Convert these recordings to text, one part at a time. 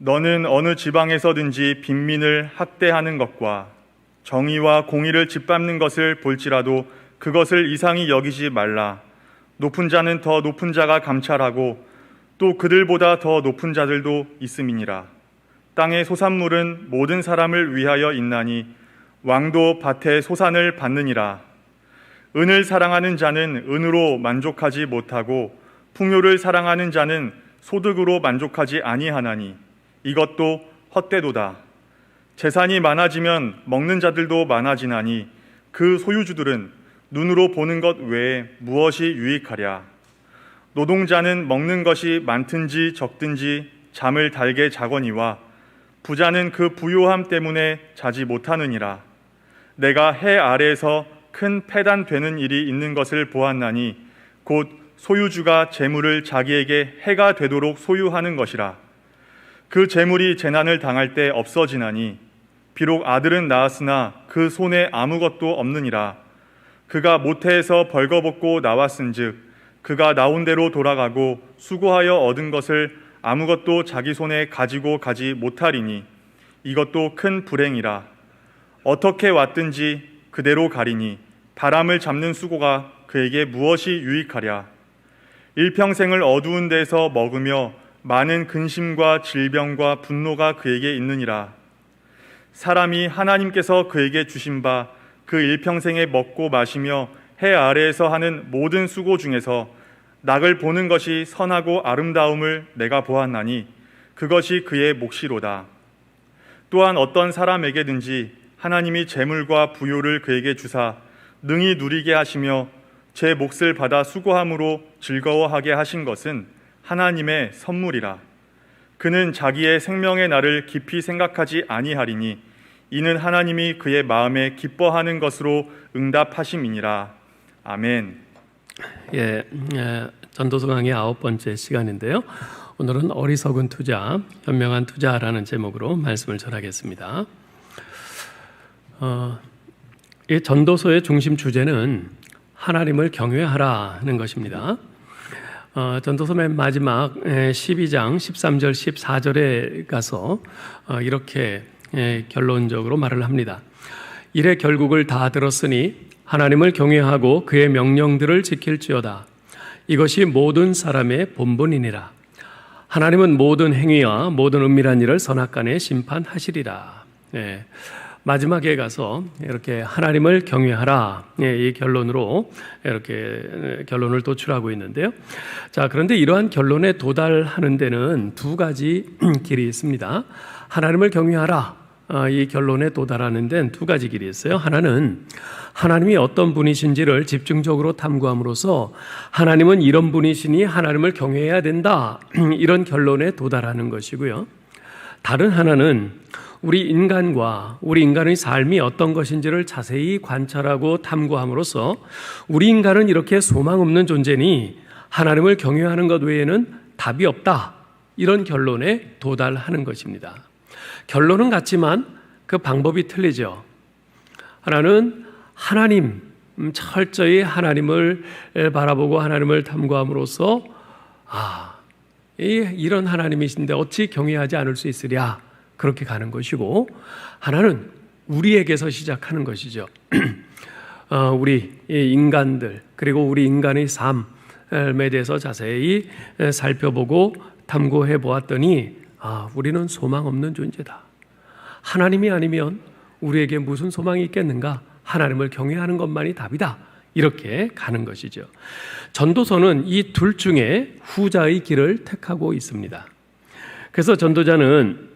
너는 어느 지방에서든지 빈민을 학대하는 것과 정의와 공의를 짓밟는 것을 볼지라도 그것을 이상히 여기지 말라. 높은 자는 더 높은 자가 감찰하고 또 그들보다 더 높은 자들도 있음이니라. 땅의 소산물은 모든 사람을 위하여 있나니 왕도 밭의 소산을 받느니라. 은을 사랑하는 자는 은으로 만족하지 못하고 풍요를 사랑하는 자는 소득으로 만족하지 아니하나니 이것도 헛되도다. 재산이 많아지면 먹는 자들도 많아지나니 그 소유주들은 눈으로 보는 것 외에 무엇이 유익하랴. 노동자는 먹는 것이 많든지 적든지 잠을 달게 자거니와 부자는 그 부요함 때문에 자지 못하느니라. 내가 해 아래에서 큰 패단되는 일이 있는 것을 보았나니 곧 소유주가 재물을 자기에게 해가 되도록 소유하는 것이라. 그 재물이 재난을 당할 때 없어지나니 비록 아들은 낳았으나 그 손에 아무것도 없느니라. 그가 모태에서 벌거벗고 나왔은즉 그가 나온 대로 돌아가고 수고하여 얻은 것을 아무것도 자기 손에 가지고 가지 못하리니 이것도 큰 불행이라. 어떻게 왔든지 그대로 가리니 바람을 잡는 수고가 그에게 무엇이 유익하랴. 일평생을 어두운 데서 먹으며 많은 근심과 질병과 분노가 그에게 있느니라. 사람이 하나님께서 그에게 주신 바 그 일평생에 먹고 마시며 해 아래에서 하는 모든 수고 중에서 낙을 보는 것이 선하고 아름다움을 내가 보았나니 그것이 그의 몫이로다. 또한 어떤 사람에게든지 하나님이 재물과 부요를 그에게 주사 능히 누리게 하시며 제 몫을 받아 수고함으로 즐거워하게 하신 것은 하나님의 선물이라. 그는 자기의 생명의 날을 깊이 생각하지 아니하리니 이는 하나님이 그의 마음에 기뻐하는 것으로 응답하심이니라. 아멘. 전도서 강의 9번째 시간인데요. 오늘은 어리석은 투자, 현명한 투자라는 제목으로 말씀을 전하겠습니다. 이 전도서의 중심 주제는 하나님을 경외하라는 것입니다. 전도서 맨 마지막 12장 13절 14절에 가서 이렇게 결론적으로 말을 합니다. 이래 결국을 다 들었으니 하나님을 경외하고 그의 명령들을 지킬지어다. 이것이 모든 사람의 본분이니라. 하나님은 모든 행위와 모든 은밀한 일을 선악간에 심판하시리라. 마지막에 가서 이렇게 하나님을 경외하라, 이 결론으로 이렇게 결론을 도출하고 있는데요. 자, 그런데 이러한 결론에 도달하는 데는 두 가지 길이 있습니다. 하나님을 경외하라, 이 결론에 도달하는 데는 두 가지 길이 있어요. 하나는 하나님이 어떤 분이신지를 집중적으로 탐구함으로써 하나님은 이런 분이시니 하나님을 경외해야 된다, 이런 결론에 도달하는 것이고요. 다른 하나는 우리 인간의 삶이 어떤 것인지를 자세히 관찰하고 탐구함으로써 우리 인간은 이렇게 소망 없는 존재니 하나님을 경외하는 것 외에는 답이 없다, 이런 결론에 도달하는 것입니다. 결론은 같지만 그 방법이 틀리죠. 하나는 하나님, 철저히 하나님을 바라보고 하나님을 탐구함으로써 이런 하나님이신데 어찌 경외하지 않을 수 있으랴, 그렇게 가는 것이고, 하나는 우리에게서 시작하는 것이죠. 우리 인간들, 그리고 우리 인간의 삶에 대해서 자세히 살펴보고 탐구해 보았더니 우리는 소망 없는 존재다. 하나님이 아니면 우리에게 무슨 소망이 있겠는가? 하나님을 경외하는 것만이 답이다, 이렇게 가는 것이죠. 전도서는 이 둘 중에 후자의 길을 택하고 있습니다. 그래서 전도자는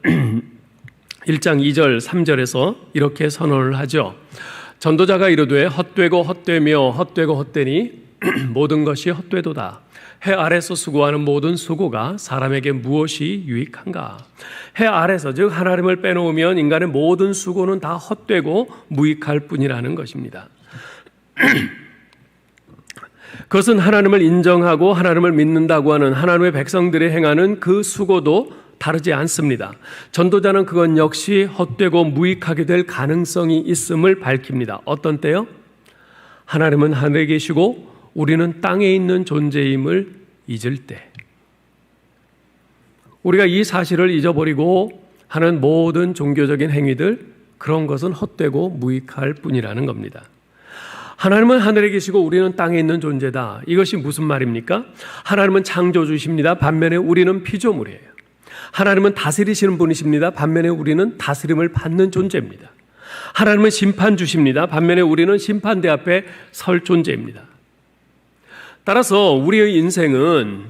1장 2절 3절에서 이렇게 선언을 하죠. 전도자가 이르되 헛되고 헛되며 헛되고 헛되니 모든 것이 헛되도다. 해 아래서 수고하는 모든 수고가 사람에게 무엇이 유익한가? 해 아래서, 즉 하나님을 빼놓으면 인간의 모든 수고는 다 헛되고 무익할 뿐이라는 것입니다. 그것은 하나님을 인정하고 하나님을 믿는다고 하는 하나님의 백성들이 행하는 그 수고도 다르지 않습니다. 전도자는 그건 역시 헛되고 무익하게 될 가능성이 있음을 밝힙니다. 어떤 때요? 하나님은 하늘에 계시고 우리는 땅에 있는 존재임을 잊을 때, 우리가 이 사실을 잊어버리고 하는 모든 종교적인 행위들, 그런 것은 헛되고 무익할 뿐이라는 겁니다. 하나님은 하늘에 계시고 우리는 땅에 있는 존재다. 이것이 무슨 말입니까? 하나님은 창조주십니다. 반면에 우리는 피조물이에요. 하나님은 다스리시는 분이십니다. 반면에 우리는 다스림을 받는 존재입니다. 하나님은 심판주십니다. 반면에 우리는 심판대 앞에 설 존재입니다. 따라서 우리의 인생은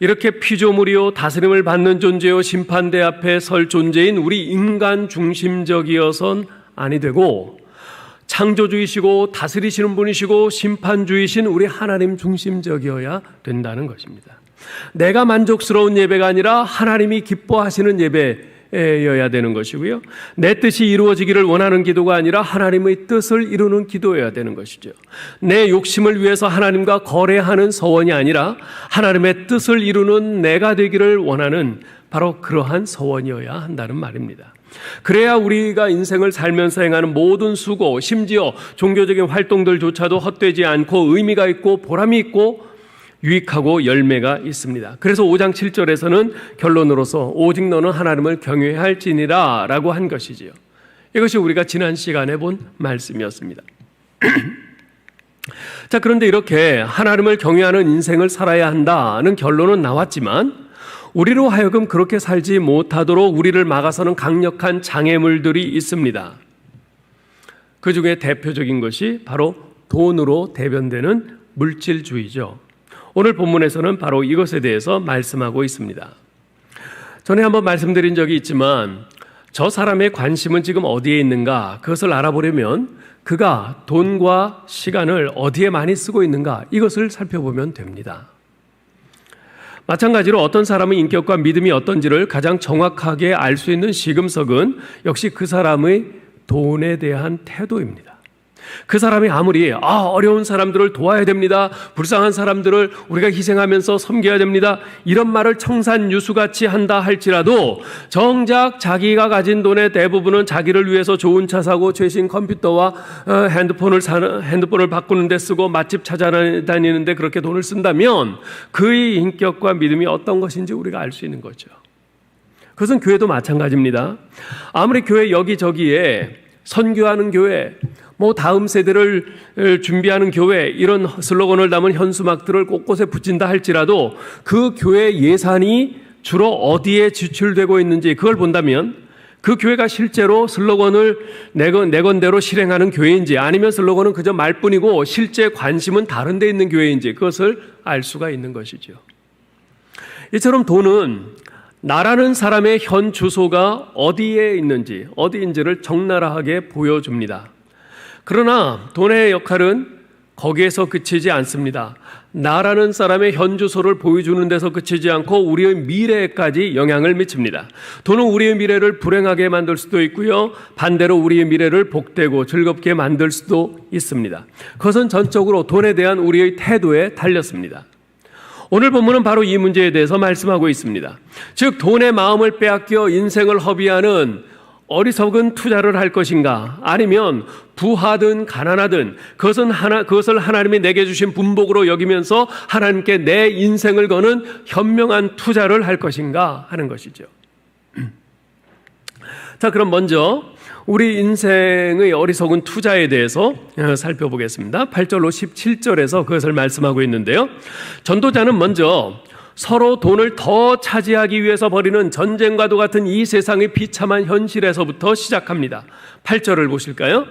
이렇게 피조물이요, 다스림을 받는 존재요, 심판대 앞에 설 존재인 우리 인간 중심적이어선 아니 되고, 창조주이시고 다스리시는 분이시고 심판주이신 우리 하나님 중심적이어야 된다는 것입니다. 내가 만족스러운 예배가 아니라 하나님이 기뻐하시는 예배여야 되는 것이고요. 내 뜻이 이루어지기를 원하는 기도가 아니라 하나님의 뜻을 이루는 기도여야 되는 것이죠. 내 욕심을 위해서 하나님과 거래하는 서원이 아니라 하나님의 뜻을 이루는 내가 되기를 원하는 바로 그러한 서원이어야 한다는 말입니다. 그래야 우리가 인생을 살면서 행하는 모든 수고, 심지어 종교적인 활동들조차도 헛되지 않고 의미가 있고 보람이 있고 유익하고 열매가 있습니다. 그래서 5장 7절에서는 결론으로서 오직 너는 하나님을 경외해야 할지니라 라고 한 것이지요. 이것이 우리가 지난 시간에 본 말씀이었습니다. 자, 그런데 이렇게 하나님을 경외하는 인생을 살아야 한다는 결론은 나왔지만 우리로 하여금 그렇게 살지 못하도록 우리를 막아서는 강력한 장애물들이 있습니다. 그 중에 대표적인 것이 바로 돈으로 대변되는 물질주의죠. 오늘 본문에서는 바로 이것에 대해서 말씀하고 있습니다. 전에 한번 말씀드린 적이 있지만 저 사람의 관심은 지금 어디에 있는가, 그것을 알아보려면 그가 돈과 시간을 어디에 많이 쓰고 있는가, 이것을 살펴보면 됩니다. 마찬가지로 어떤 사람의 인격과 믿음이 어떤지를 가장 정확하게 알 수 있는 시금석은 역시 그 사람의 돈에 대한 태도입니다. 그 사람이 아무리 어려운 사람들을 도와야 됩니다, 불쌍한 사람들을 우리가 희생하면서 섬겨야 됩니다, 이런 말을 청산유수같이 한다 할지라도 정작 자기가 가진 돈의 대부분은 자기를 위해서 좋은 차 사고 최신 컴퓨터와 핸드폰을 바꾸는 데 쓰고 맛집 찾아다니는데 그렇게 돈을 쓴다면 그의 인격과 믿음이 어떤 것인지 우리가 알 수 있는 거죠. 그것은 교회도 마찬가지입니다. 아무리 교회 여기저기에 선교하는 교회, 다음 세대를 준비하는 교회, 이런 슬로건을 담은 현수막들을 곳곳에 붙인다 할지라도 그 교회 예산이 주로 어디에 지출되고 있는지 그걸 본다면 그 교회가 실제로 슬로건을 내건대로 실행하는 교회인지 아니면 슬로건은 그저 말뿐이고 실제 관심은 다른 데 있는 교회인지 그것을 알 수가 있는 것이죠. 이처럼 돈은 나라는 사람의 현 주소가 어디에 있는지, 어디인지를 적나라하게 보여줍니다. 그러나 돈의 역할은 거기에서 그치지 않습니다. 나라는 사람의 현 주소를 보여주는 데서 그치지 않고 우리의 미래에까지 영향을 미칩니다. 돈은 우리의 미래를 불행하게 만들 수도 있고요, 반대로 우리의 미래를 복되고 즐겁게 만들 수도 있습니다. 그것은 전적으로 돈에 대한 우리의 태도에 달렸습니다. 오늘 본문은 바로 이 문제에 대해서 말씀하고 있습니다. 즉 돈의 마음을 빼앗겨 인생을 허비하는 어리석은 투자를 할 것인가, 아니면 부하든 가난하든 그것을 하나님이 내게 주신 분복으로 여기면서 하나님께 내 인생을 거는 현명한 투자를 할 것인가 하는 것이죠. 자, 그럼 먼저 우리 인생의 어리석은 투자에 대해서 살펴보겠습니다. 8절로 17절에서 그것을 말씀하고 있는데요. 전도자는 먼저 서로 돈을 더 차지하기 위해서 벌이는 전쟁과도 같은 이 세상의 비참한 현실에서부터 시작합니다. 8절을 보실까요?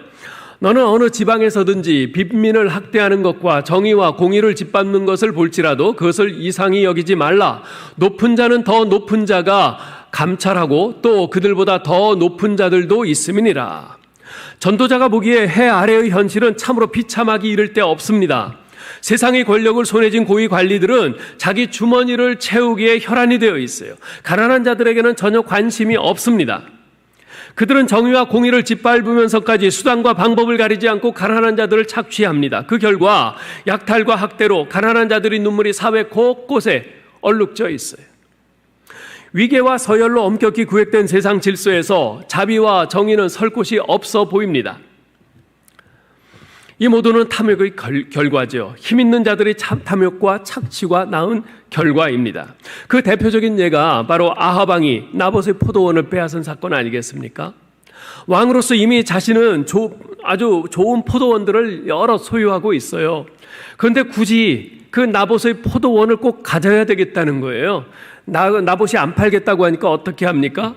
너는 어느 지방에서든지 빈민을 학대하는 것과 정의와 공의를 짓밟는 것을 볼지라도 그것을 이상히 여기지 말라. 높은 자는 더 높은 자가 감찰하고 또 그들보다 더 높은 자들도 있음이니라. 전도자가 보기에 해 아래의 현실은 참으로 비참하기 이를 데 없습니다. 세상의 권력을 손에 쥔 고위 관리들은 자기 주머니를 채우기에 혈안이 되어 있어요. 가난한 자들에게는 전혀 관심이 없습니다. 그들은 정의와 공의를 짓밟으면서까지 수단과 방법을 가리지 않고 가난한 자들을 착취합니다. 그 결과 약탈과 학대로 가난한 자들의 눈물이 사회 곳곳에 얼룩져 있어요. 위계와 서열로 엄격히 구획된 세상 질서에서 자비와 정의는 설 곳이 없어 보입니다. 이 모두는 탐욕의 결과죠. 힘 있는 자들의 탐욕과 착취가 낳은 결과입니다. 그 대표적인 예가 바로 아합 왕이 나봇의 포도원을 빼앗은 사건 아니겠습니까? 왕으로서 이미 자신은 아주 좋은 포도원들을 여러 소유하고 있어요. 그런데 굳이 그 나봇의 포도원을 꼭 가져야 되겠다는 거예요. 나봇이 안 팔겠다고 하니까 어떻게 합니까?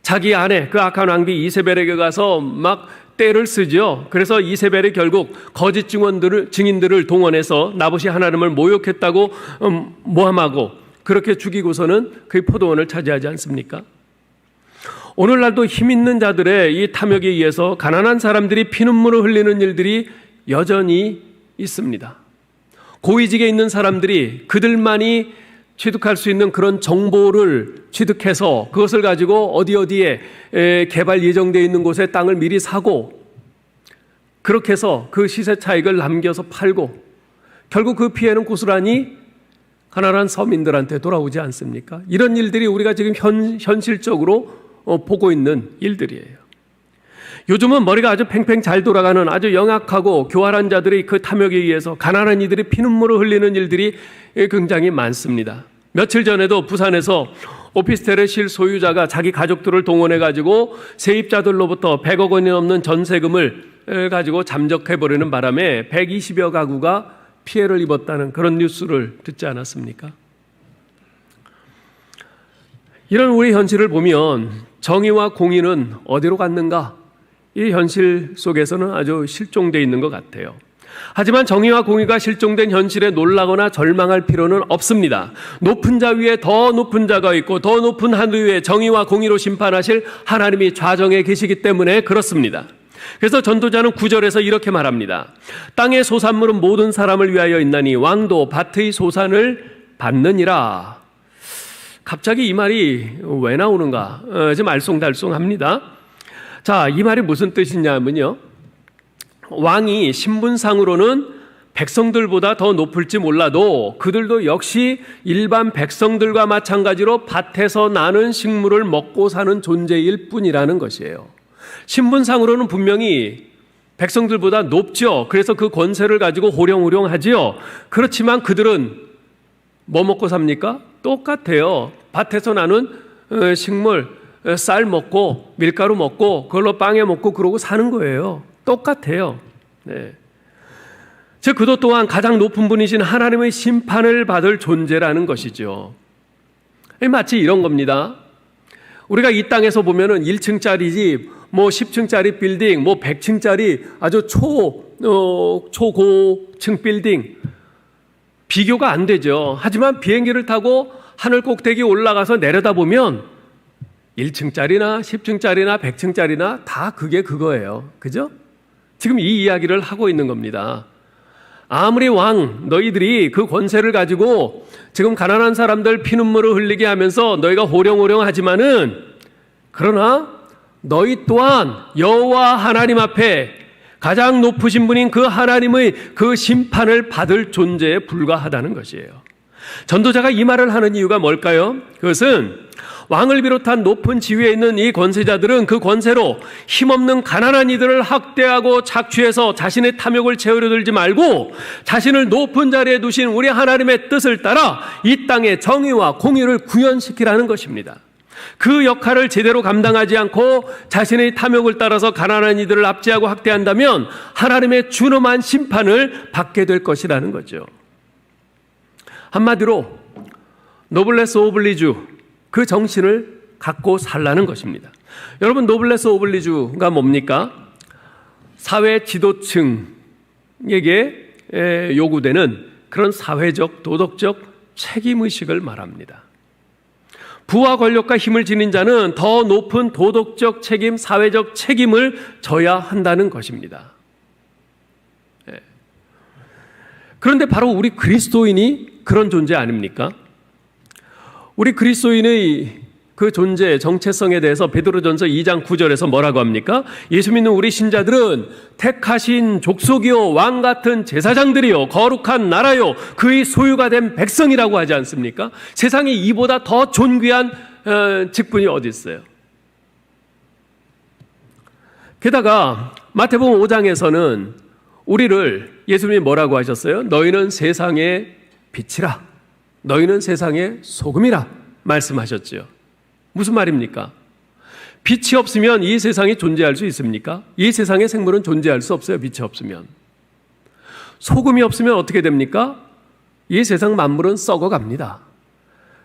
자기 아내, 그 악한 왕비 이세벨에게 가서 막 떼를 쓰죠. 그래서 이세벨이 결국 거짓 증인들을 동원해서 나봇이 하나님을 모욕했다고 모함하고 그렇게 죽이고서는 그 포도원을 차지하지 않습니까? 오늘날도 힘 있는 자들의 이 탐욕에 의해서 가난한 사람들이 피눈물을 흘리는 일들이 여전히 있습니다. 고위직에 있는 사람들이 그들만이 취득할 수 있는 그런 정보를 취득해서 그것을 가지고 어디에 개발 예정되어 있는 곳에 땅을 미리 사고 그렇게 해서 그 시세 차익을 남겨서 팔고 결국 그 피해는 고스란히 가난한 서민들한테 돌아오지 않습니까? 이런 일들이 우리가 지금 현실적으로 보고 있는 일들이에요. 요즘은 머리가 아주 팽팽 잘 돌아가는 아주 영악하고 교활한 자들이 그 탐욕에 의해서 가난한 이들이 피눈물을 흘리는 일들이 굉장히 많습니다. 며칠 전에도 부산에서 오피스텔의 실소유자가 자기 가족들을 동원해가지고 세입자들로부터 100억 원이 넘는 전세금을 가지고 잠적해버리는 바람에 120여 가구가 피해를 입었다는 그런 뉴스를 듣지 않았습니까? 이런 우리 현실을 보면 정의와 공의는 어디로 갔는가? 이 현실 속에서는 아주 실종되어 있는 것 같아요. 하지만 정의와 공의가 실종된 현실에 놀라거나 절망할 필요는 없습니다. 높은 자 위에 더 높은 자가 있고 더 높은 하늘 위에 정의와 공의로 심판하실 하나님이 좌정에 계시기 때문에 그렇습니다. 그래서 전도자는 9절에서 이렇게 말합니다. 땅의 소산물은 모든 사람을 위하여 있나니 왕도 밭의 소산을 받느니라. 갑자기 이 말이 왜 나오는가? 지금 알쏭달쏭합니다. 자, 이 말이 무슨 뜻이냐면요. 왕이 신분상으로는 백성들보다 더 높을지 몰라도 그들도 역시 일반 백성들과 마찬가지로 밭에서 나는 식물을 먹고 사는 존재일 뿐이라는 것이에요. 신분상으로는 분명히 백성들보다 높죠. 그래서 그 권세를 가지고 호령호령하지요. 그렇지만 그들은 뭐 먹고 삽니까? 똑같아요. 밭에서 나는 식물, 쌀 먹고 밀가루 먹고 그걸로 빵에 먹고 그러고 사는 거예요. 똑같아요. 네. 즉 그도 또한 가장 높은 분이신 하나님의 심판을 받을 존재라는 것이죠. 마치 이런 겁니다. 우리가 이 땅에서 보면은 1층짜리 집, 뭐 10층짜리 빌딩, 뭐 100층짜리 아주 초고층 빌딩 비교가 안 되죠. 하지만 비행기를 타고 하늘 꼭대기 올라가서 내려다보면 1층짜리나 10층짜리나 100층짜리나 다 그게 그거예요. 그죠? 지금 이 이야기를 하고 있는 겁니다. 아무리 왕 너희들이 그 권세를 가지고 지금 가난한 사람들 피눈물을 흘리게 하면서 너희가 호령호령하지만은 그러나 너희 또한 여호와 하나님 앞에 가장 높으신 분인 그 하나님의 그 심판을 받을 존재에 불과하다는 것이에요. 전도자가 이 말을 하는 이유가 뭘까요? 그것은 왕을 비롯한 높은 지위에 있는 이 권세자들은 그 권세로 힘없는 가난한 이들을 학대하고 착취해서 자신의 탐욕을 채우려 들지 말고 자신을 높은 자리에 두신 우리 하나님의 뜻을 따라 이 땅에 정의와 공의를 구현시키라는 것입니다. 그 역할을 제대로 감당하지 않고 자신의 탐욕을 따라서 가난한 이들을 압제하고 학대한다면 하나님의 준엄한 심판을 받게 될 것이라는 거죠. 한마디로 노블레스 오블리주 그 정신을 갖고 살라는 것입니다. 여러분 노블레스 오블리주가 뭡니까? 사회 지도층에게 요구되는 그런 사회적 도덕적 책임의식을 말합니다. 부와 권력과 힘을 지닌 자는 더 높은 도덕적 책임, 사회적 책임을 져야 한다는 것입니다. 그런데 바로 우리 그리스도인이 그런 존재 아닙니까? 우리 그리스도인의 그 존재, 정체성에 대해서 베드로전서 2장 9절에서 뭐라고 합니까? 예수 믿는 우리 신자들은 택하신 족속이요 왕 같은 제사장들이요 거룩한 나라요 그의 소유가 된 백성이라고 하지 않습니까? 세상에 이보다 더 존귀한 직분이 어디 있어요? 게다가 마태복음 5장에서는 우리를 예수님이 뭐라고 하셨어요? 너희는 세상의 빛이라. 너희는 세상의 소금이라 말씀하셨죠. 무슨 말입니까? 빛이 없으면 이 세상이 존재할 수 있습니까? 이 세상의 생물은 존재할 수 없어요. 빛이 없으면. 소금이 없으면 어떻게 됩니까? 이 세상 만물은 썩어갑니다.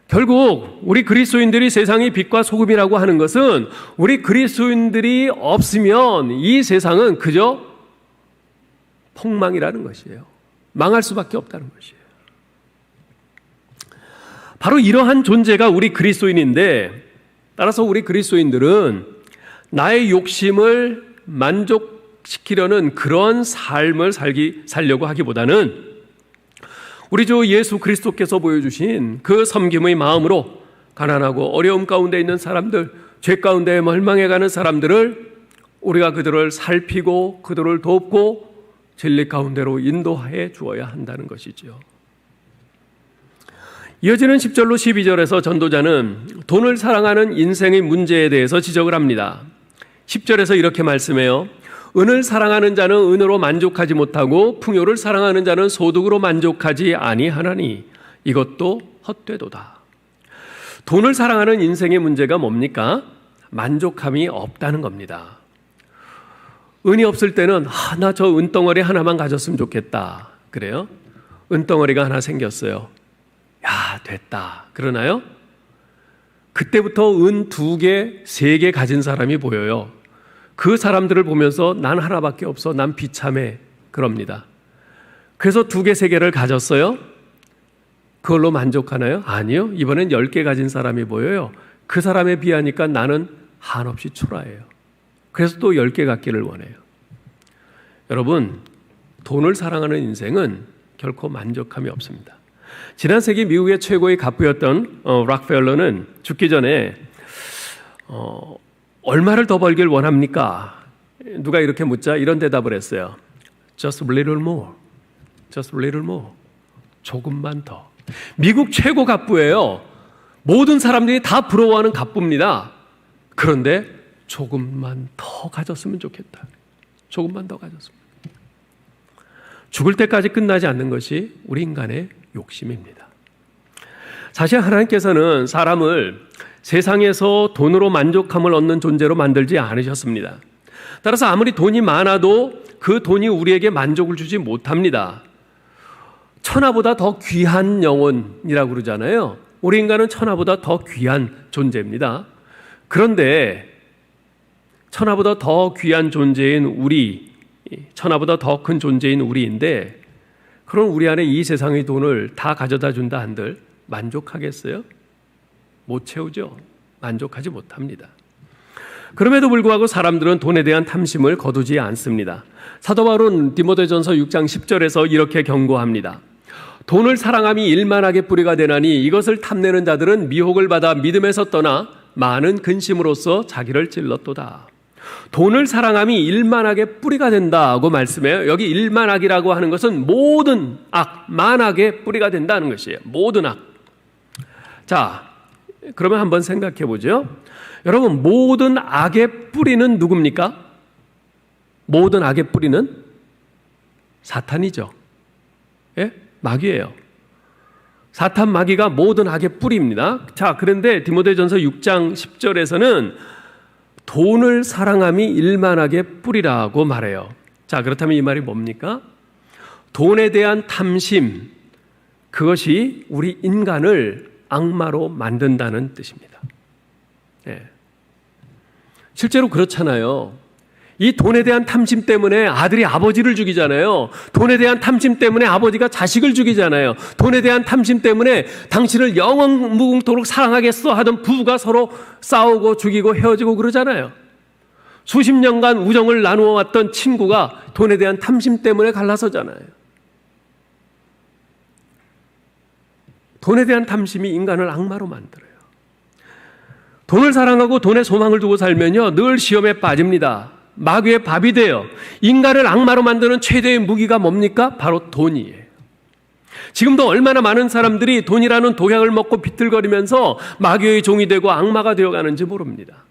결국 우리 그리스도인들이 세상의 빛과 소금이라고 하는 것은 우리 그리스도인들이 없으면 이 세상은 그저 폭망이라는 것이에요. 망할 수밖에 없다는 것이에요. 바로 이러한 존재가 우리 그리스도인인데, 따라서 우리 그리스도인들은 나의 욕심을 만족시키려는 그런 삶을 살려고 하기보다는 우리 주 예수 그리스도께서 보여주신 그 섬김의 마음으로 가난하고 어려움 가운데 있는 사람들, 죄 가운데 멸망해가는 사람들을 우리가 그들을 살피고 그들을 돕고 진리 가운데로 인도해 주어야 한다는 것이죠. 이어지는 10절로 12절에서 전도자는 돈을 사랑하는 인생의 문제에 대해서 지적을 합니다. 10절에서 이렇게 말씀해요. 은을 사랑하는 자는 은으로 만족하지 못하고 풍요를 사랑하는 자는 소득으로 만족하지 아니하나니 이것도 헛되도다. 돈을 사랑하는 인생의 문제가 뭡니까? 만족함이 없다는 겁니다. 은이 없을 때는 나 저 은덩어리 하나만 가졌으면 좋겠다. 그래요? 은덩어리가 하나 생겼어요. 야, 됐다. 그러나요? 그때부터 은 2개, 3개 가진 사람이 보여요. 그 사람들을 보면서 난 하나밖에 없어. 난 비참해. 그럽니다. 그래서 2개, 3개를 가졌어요. 그걸로 만족하나요? 아니요. 이번엔 10개 가진 사람이 보여요. 그 사람에 비하니까 나는 한없이 초라해요. 그래서 또 10개 갖기를 원해요. 여러분, 돈을 사랑하는 인생은 결코 만족함이 없습니다. 지난 세기 미국의 최고의 갑부였던 락펠러는 죽기 전에 얼마를 더 벌길 원합니까? 누가 이렇게 묻자 이런 대답을 했어요. Just a little more. Just a little more. 조금만 더. 미국 최고 갑부예요. 모든 사람들이 다 부러워하는 갑부입니다. 그런데 조금만 더 가졌으면 좋겠다. 조금만 더 가졌으면. 죽을 때까지 끝나지 않는 것이 우리 인간의 욕심입니다. 사실 하나님께서는 사람을 세상에서 돈으로 만족함을 얻는 존재로 만들지 않으셨습니다. 따라서 아무리 돈이 많아도 그 돈이 우리에게 만족을 주지 못합니다. 천하보다 더 귀한 영혼이라고 그러잖아요. 우리 인간은 천하보다 더 귀한 존재입니다. 그런데 천하보다 더 귀한 존재인 우리, 천하보다 더 큰 존재인 우리인데, 그럼 우리 안에 이 세상의 돈을 다 가져다 준다 한들 만족하겠어요? 못 채우죠. 만족하지 못합니다. 그럼에도 불구하고 사람들은 돈에 대한 탐심을 거두지 않습니다. 사도 바울은 디모데전서 6장 10절에서 이렇게 경고합니다. 돈을 사랑함이 일만하게 뿌리가 되나니 이것을 탐내는 자들은 미혹을 받아 믿음에서 떠나 많은 근심으로써 자기를 찔렀도다. 돈을 사랑함이 일만하게 뿌리가 된다고 말씀해요. 여기 일만하기라고 하는 것은 모든 악, 만악의 뿌리가 된다는 것이에요. 모든 악. 자, 그러면 한번 생각해 보죠. 여러분, 모든 악의 뿌리는 누굽니까? 모든 악의 뿌리는 사탄이죠. 예? 마귀예요. 사탄 마귀가 모든 악의 뿌리입니다. 자, 그런데 디모데전서 6장 10절에서는 돈을 사랑함이 일만하게 뿌리라고 말해요. 자, 그렇다면 이 말이 뭡니까? 돈에 대한 탐심, 그것이 우리 인간을 악마로 만든다는 뜻입니다. 네. 실제로 그렇잖아요. 이 돈에 대한 탐심 때문에 아들이 아버지를 죽이잖아요. 돈에 대한 탐심 때문에 아버지가 자식을 죽이잖아요. 돈에 대한 탐심 때문에 당신을 영원무궁토록 사랑하겠어 하던 부부가 서로 싸우고 죽이고 헤어지고 그러잖아요. 수십 년간 우정을 나누어 왔던 친구가 돈에 대한 탐심 때문에 갈라서잖아요. 돈에 대한 탐심이 인간을 악마로 만들어요. 돈을 사랑하고 돈에 소망을 두고 살면요, 늘 시험에 빠집니다. 마귀의 밥이 돼요. 인간을 악마로 만드는 최대의 무기가 뭡니까? 바로 돈이에요. 지금도 얼마나 많은 사람들이 돈이라는 독약을 먹고 비틀거리면서 마귀의 종이 되고 악마가 되어가는지 모릅니다.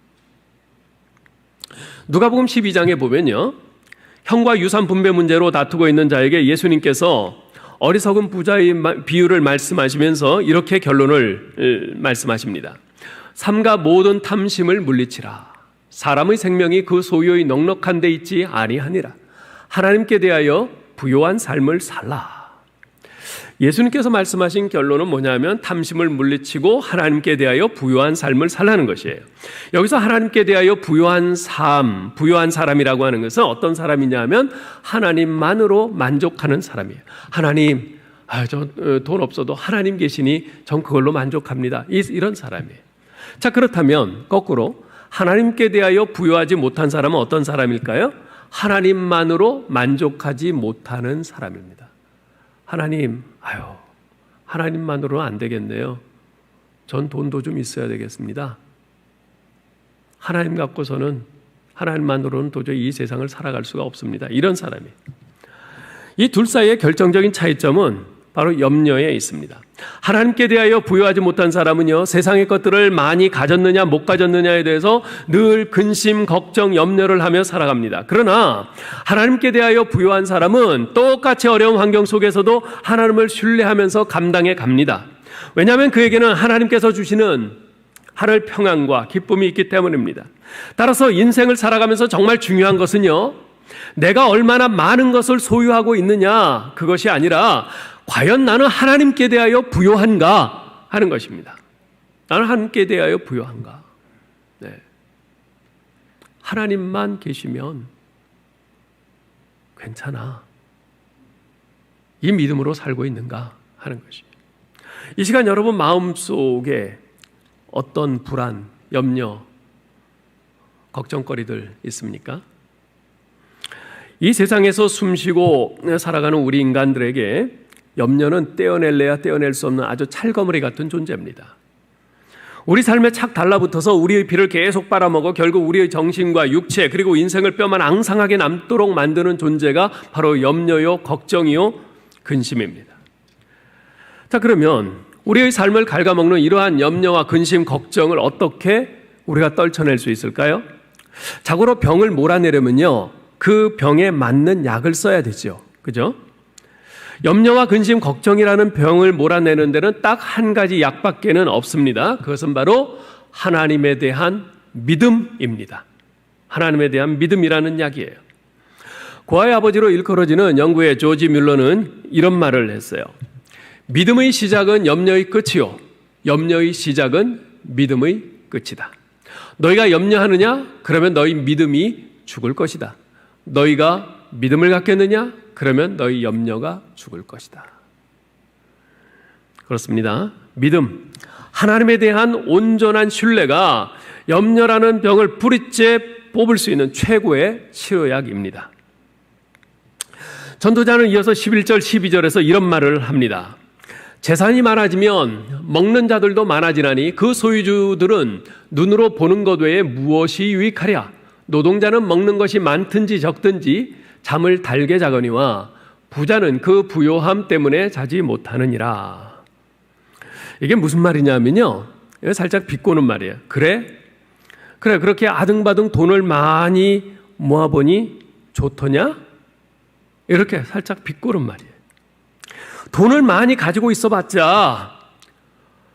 누가복음 12장에 보면요, 형과 유산 분배 문제로 다투고 있는 자에게 예수님께서 어리석은 부자의 비유를 말씀하시면서 이렇게 결론을 말씀하십니다. 삼가 모든 탐심을 물리치라. 사람의 생명이 그 소유의 넉넉한 데 있지 아니하니라. 하나님께 대하여 부요한 삶을 살라. 예수님께서 말씀하신 결론은 뭐냐면 탐심을 물리치고 하나님께 대하여 부요한 삶을 살라는 것이에요. 여기서 하나님께 대하여 부요한 삶, 부요한 사람이라고 하는 것은 어떤 사람이냐면 하나님만으로 만족하는 사람이에요. 하나님, 저 돈 없어도 하나님 계시니 전 그걸로 만족합니다. 이런 사람이에요. 자, 그렇다면 거꾸로 하나님께 대하여 부요하지 못한 사람은 어떤 사람일까요? 하나님만으로 만족하지 못하는 사람입니다. 하나님, 하나님만으로는 안 되겠네요. 전 돈도 좀 있어야 되겠습니다. 하나님 갖고서는, 하나님만으로는 도저히 이 세상을 살아갈 수가 없습니다. 이런 사람이. 이 둘 사이의 결정적인 차이점은 바로 염려에 있습니다. 하나님께 대하여 부요하지 못한 사람은요, 세상의 것들을 많이 가졌느냐 못 가졌느냐에 대해서 늘 근심, 걱정, 염려를 하며 살아갑니다. 그러나 하나님께 대하여 부요한 사람은 똑같이 어려운 환경 속에서도 하나님을 신뢰하면서 감당해 갑니다. 왜냐하면 그에게는 하나님께서 주시는 하늘 평안과 기쁨이 있기 때문입니다. 따라서 인생을 살아가면서 정말 중요한 것은요, 내가 얼마나 많은 것을 소유하고 있느냐, 그것이 아니라 과연 나는 하나님께 대하여 부요한가 하는 것입니다. 나는 하나님께 대하여 부요한가? 네. 하나님만 계시면 괜찮아. 이 믿음으로 살고 있는가 하는 것입니다. 이 시간 여러분 마음속에 어떤 불안, 염려, 걱정거리들 있습니까? 이 세상에서 숨쉬고 살아가는 우리 인간들에게 염려는 떼어낼래야 떼어낼 수 없는 아주 찰거머리 같은 존재입니다. 우리 삶에 착 달라붙어서 우리의 피를 계속 빨아먹어 결국 우리의 정신과 육체 그리고 인생을 뼈만 앙상하게 남도록 만드는 존재가 바로 염려요, 걱정이요, 근심입니다. 자, 그러면 우리의 삶을 갉아먹는 이러한 염려와 근심, 걱정을 어떻게 우리가 떨쳐낼 수 있을까요? 자고로 병을 몰아내려면요, 그 병에 맞는 약을 써야 되죠. 그죠? 염려와 근심, 걱정이라는 병을 몰아내는 데는 딱 한 가지 약밖에는 없습니다. 그것은 바로 하나님에 대한 믿음입니다. 하나님에 대한 믿음이라는 약이에요. 고아의 아버지로 일컬어지는 영국의 조지 뮬러는 이런 말을 했어요. 믿음의 시작은 염려의 끝이요, 염려의 시작은 믿음의 끝이다. 너희가 염려하느냐? 그러면 너희 믿음이 죽을 것이다. 너희가 믿음을 갖겠느냐? 그러면 너희 염려가 죽을 것이다. 그렇습니다. 믿음, 하나님에 대한 온전한 신뢰가 염려라는 병을 뿌리째 뽑을 수 있는 최고의 치료약입니다. 전도자는 이어서 11절, 12절에서 이런 말을 합니다. 재산이 많아지면 먹는 자들도 많아지나니 그 소유주들은 눈으로 보는 것 외에 무엇이 유익하랴? 노동자는 먹는 것이 많든지 적든지 잠을 달게 자거니와 부자는 그 부요함 때문에 자지 못하느니라. 이게 무슨 말이냐면요, 살짝 비꼬는 말이에요. 그래 그렇게 아등바등 돈을 많이 모아보니 좋더냐? 이렇게 살짝 비꼬는 말이에요. 돈을 많이 가지고 있어봤자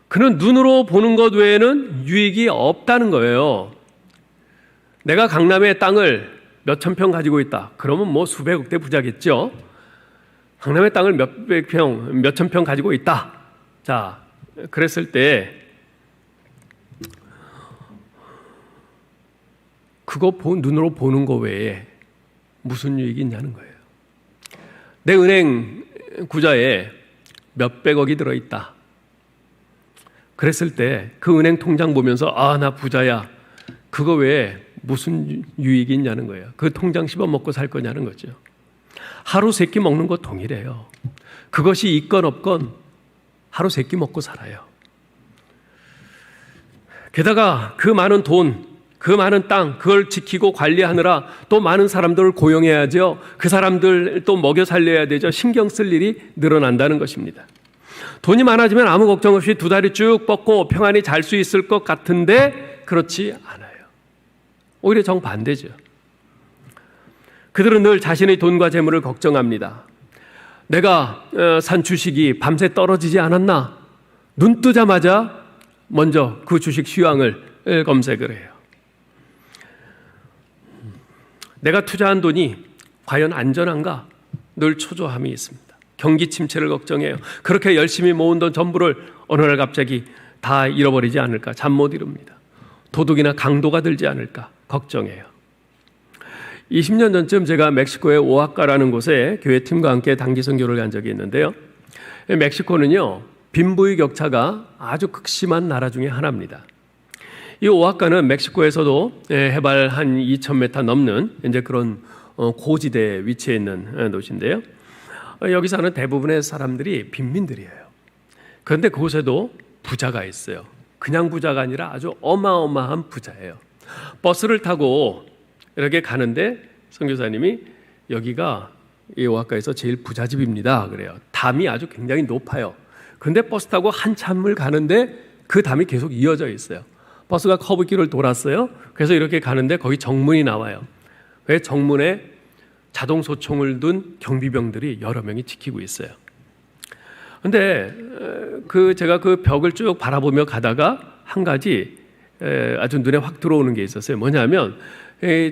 그는 눈으로 보는 것 외에는 유익이 없다는 거예요. 내가 강남에 땅을 몇천 평 가지고 있다. 그러면 뭐 수백억 대 부자겠죠. 강남에 땅을 몇백 평, 몇천 평 가지고 있다. 자, 그랬을 때 그거 눈으로 보는 거 외에 무슨 유익이 있냐는 거예요. 내 은행 구좌에 몇백억이 들어있다. 그랬을 때 그 은행 통장 보면서 나 부자야. 그거 외에 무슨 유익이 있냐는 거예요. 그 통장 씹어먹고 살 거냐는 거죠. 하루 세 끼 먹는 거 동일해요. 그것이 있건 없건 하루 세 끼 먹고 살아요. 게다가 그 많은 돈, 그 많은 땅, 그걸 지키고 관리하느라 또 많은 사람들을 고용해야죠. 그 사람들 또 먹여 살려야 되죠. 신경 쓸 일이 늘어난다는 것입니다. 돈이 많아지면 아무 걱정 없이 두 다리 쭉 뻗고 평안히 잘 수 있을 것 같은데 그렇지 않아요. 오히려 정반대죠. 그들은 늘 자신의 돈과 재물을 걱정합니다. 내가 산 주식이 밤새 떨어지지 않았나? 눈 뜨자마자 먼저 그 주식 시황을 검색을 해요. 내가 투자한 돈이 과연 안전한가? 늘 초조함이 있습니다. 경기 침체를 걱정해요. 그렇게 열심히 모은 돈 전부를 어느 날 갑자기 다 잃어버리지 않을까? 잠 못 이룹니다. 도둑이나 강도가 들지 않을까? 걱정해요. 20년 전쯤 제가 멕시코의 오아카라는 곳에 교회팀과 함께 단기 선교를 간 적이 있는데요. 멕시코는요, 빈부의 격차가 아주 극심한 나라 중에 하나입니다. 이 오아카는 멕시코에서도 해발 한 2,000m 넘는 이제 그런 고지대에 위치해 있는 도시인데요. 여기 사는 대부분의 사람들이 빈민들이에요. 그런데 그곳에도 부자가 있어요. 그냥 부자가 아니라 아주 어마어마한 부자예요. 버스를 타고 이렇게 가는데 선교사님이 여기가 이 오아카에서 제일 부자집입니다. 그래요. 담이 아주 굉장히 높아요. 그런데 버스 타고 한참을 가는데 그 담이 계속 이어져 있어요. 버스가 커브길을 돌았어요. 그래서 이렇게 가는데 거기 정문이 나와요. 왜 정문에 자동 소총을 둔 경비병들이 여러 명이 지키고 있어요. 근데 제가 그 벽을 쭉 바라보며 가다가 한 가지 아주 눈에 확 들어오는 게 있었어요. 뭐냐면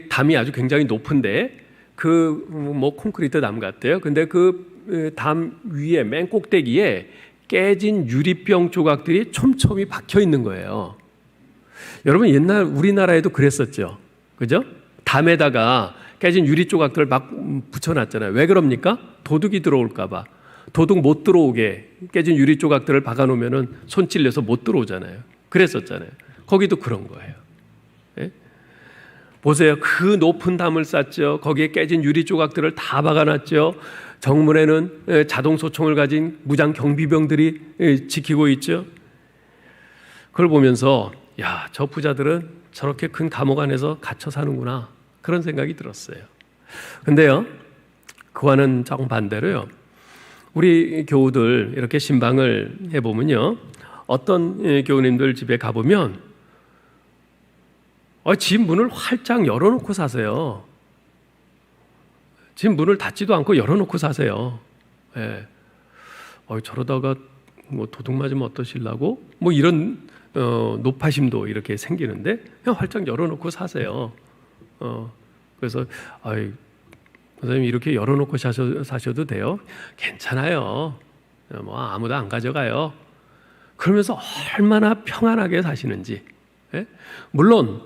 담이 아주 굉장히 높은데 콘크리트 담 같대요. 근데 그 담 위에 맨 꼭대기에 깨진 유리병 조각들이 촘촘히 박혀 있는 거예요. 여러분 옛날 우리나라에도 그랬었죠. 그죠? 담에다가 깨진 유리 조각들을 막 붙여놨잖아요. 왜 그럽니까? 도둑이 들어올까 봐. 도둑 못 들어오게 깨진 유리 조각들을 박아놓으면 손 찔려서 못 들어오잖아요. 그랬었잖아요. 거기도 그런 거예요. 예? 보세요. 그 높은 담을 쌓죠. 거기에 깨진 유리 조각들을 다 박아놨죠. 정문에는 자동 소총을 가진 무장 경비병들이 지키고 있죠. 그걸 보면서 야, 저 부자들은 저렇게 큰 감옥 안에서 갇혀 사는구나. 그런 생각이 들었어요. 근데요, 그와는 정반대로요. 우리 교우들 이렇게 신방을 해보면요. 어떤 교우님들 집에 가보면 집 문을 활짝 열어놓고 사세요. 집 문을 닫지도 않고 열어놓고 사세요. 예. 저러다가 도둑 맞으면 어떠실라고? 이런 노파심도 이렇게 생기는데 그냥 활짝 열어놓고 사세요. 그래서 선생님 이렇게 열어놓고 사셔도 돼요? 괜찮아요. 아무도 안 가져가요. 그러면서 얼마나 평안하게 사시는지. 예? 물론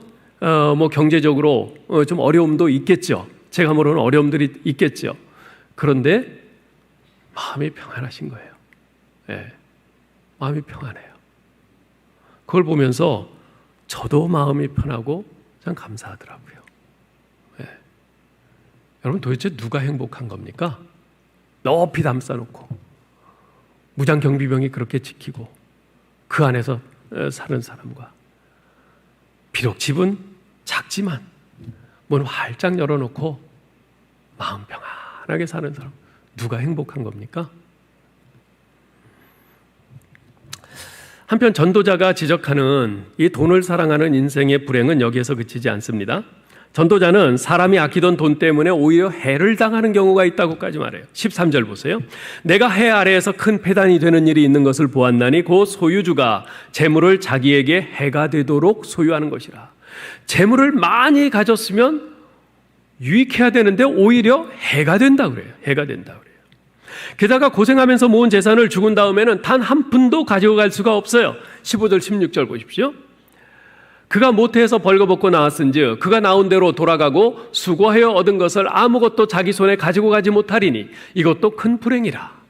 경제적으로 좀 어려움도 있겠죠. 제가 모르는 어려움들이 있겠죠. 그런데 마음이 평안하신 거예요. 예. 마음이 평안해요. 그걸 보면서 저도 마음이 편하고 참 감사하더라고요. 예. 여러분 도대체 누가 행복한 겁니까? 높이 담쌓놓고 무장 경비병이 그렇게 지키고 그 안에서 사는 사람과 비록 집은 작지만 문을 활짝 열어놓고 마음 평안하게 사는 사람 누가 행복한 겁니까? 한편 전도자가 지적하는 이 돈을 사랑하는 인생의 불행은 여기에서 그치지 않습니다. 전도자는 사람이 아끼던 돈 때문에 오히려 해를 당하는 경우가 있다고까지 말해요. 13절 보세요. 내가 해 아래에서 큰 패단이 되는 일이 있는 것을 보았나니 그 소유주가 재물을 자기에게 해가 되도록 소유하는 것이라. 재물을 많이 가졌으면 유익해야 되는데 오히려 해가 된다 그래요. 해가 된다 그래요. 게다가 고생하면서 모은 재산을 죽은 다음에는 단 한 푼도 가지고 갈 수가 없어요. 15절 16절 보십시오. 그가 모태에서 벌거벗고 나왔은즉 그가 나온 대로 돌아가고 수고하여 얻은 것을 아무것도 자기 손에 가지고 가지 못하리니 이것도 큰 불행이라.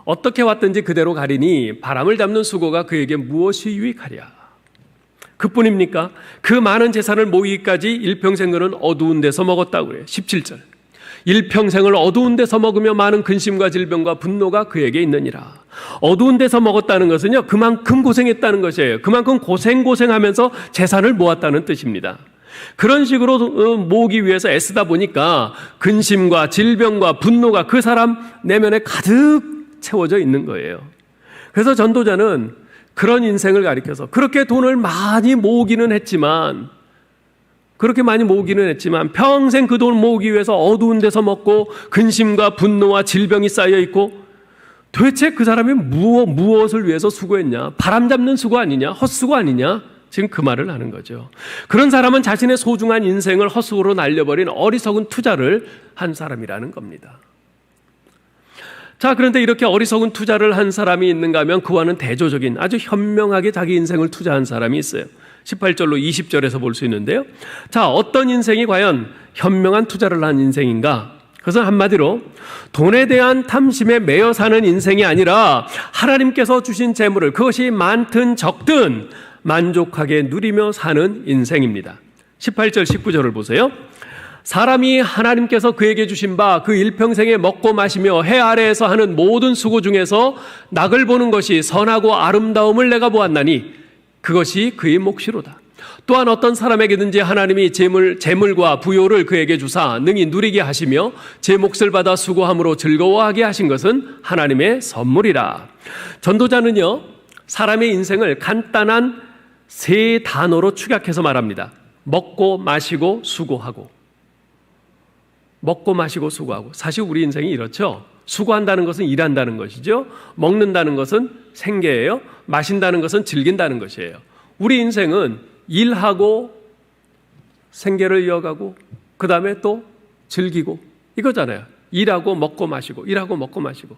어떻게 왔든지 그대로 가리니 바람을 잡는 수고가 그에게 무엇이 유익하랴. 그뿐입니까? 그 많은 재산을 모이기까지 일평생 그는 어두운 데서 먹었다고 그래요. 17절. 일평생을 어두운 데서 먹으며 많은 근심과 질병과 분노가 그에게 있느니라. 어두운 데서 먹었다는 것은요, 그만큼 고생했다는 것이에요. 그만큼 고생하면서 재산을 모았다는 뜻입니다. 그런 식으로 모으기 위해서 애쓰다 보니까 근심과 질병과 분노가 그 사람 내면에 가득 채워져 있는 거예요. 그래서 전도자는 그런 인생을 가리켜서 그렇게 돈을 많이 모으기는 했지만 그렇게 많이 모으기는 했지만 평생 그 돈 모으기 위해서 어두운 데서 먹고 근심과 분노와 질병이 쌓여 있고, 도대체 그 사람이 무엇을 위해서 수고했냐? 바람 잡는 수고 아니냐? 헛수고 아니냐? 지금 그 말을 하는 거죠. 그런 사람은 자신의 소중한 인생을 헛수고로 날려버린 어리석은 투자를 한 사람이라는 겁니다. 자, 그런데 이렇게 어리석은 투자를 한 사람이 있는가 하면 그와는 대조적인 아주 현명하게 자기 인생을 투자한 사람이 있어요. 18절로 20절에서 볼 수 있는데요. 자, 어떤 인생이 과연 현명한 투자를 한 인생인가? 그것은 한마디로 돈에 대한 탐심에 매여 사는 인생이 아니라 하나님께서 주신 재물을 그것이 많든 적든 만족하게 누리며 사는 인생입니다. 18절 19절을 보세요. 사람이 하나님께서 그에게 주신 바 그 일평생에 먹고 마시며 해 아래에서 하는 모든 수고 중에서 낙을 보는 것이 선하고 아름다움을 내가 보았나니 그것이 그의 몫이로다. 또한 어떤 사람에게든지 하나님이 재물과 부요를 그에게 주사 능히 누리게 하시며 제 몫을 받아 수고함으로 즐거워하게 하신 것은 하나님의 선물이라. 전도자는요, 사람의 인생을 간단한 세 단어로 축약해서 말합니다. 먹고 마시고 수고하고. 먹고 마시고 수고하고. 사실 우리 인생이 이렇죠. 수고한다는 것은 일한다는 것이죠. 먹는다는 것은 생계예요. 마신다는 것은 즐긴다는 것이에요. 우리 인생은 일하고 생계를 이어가고 그 다음에 또 즐기고 이거잖아요. 일하고 먹고 마시고 일하고 먹고 마시고.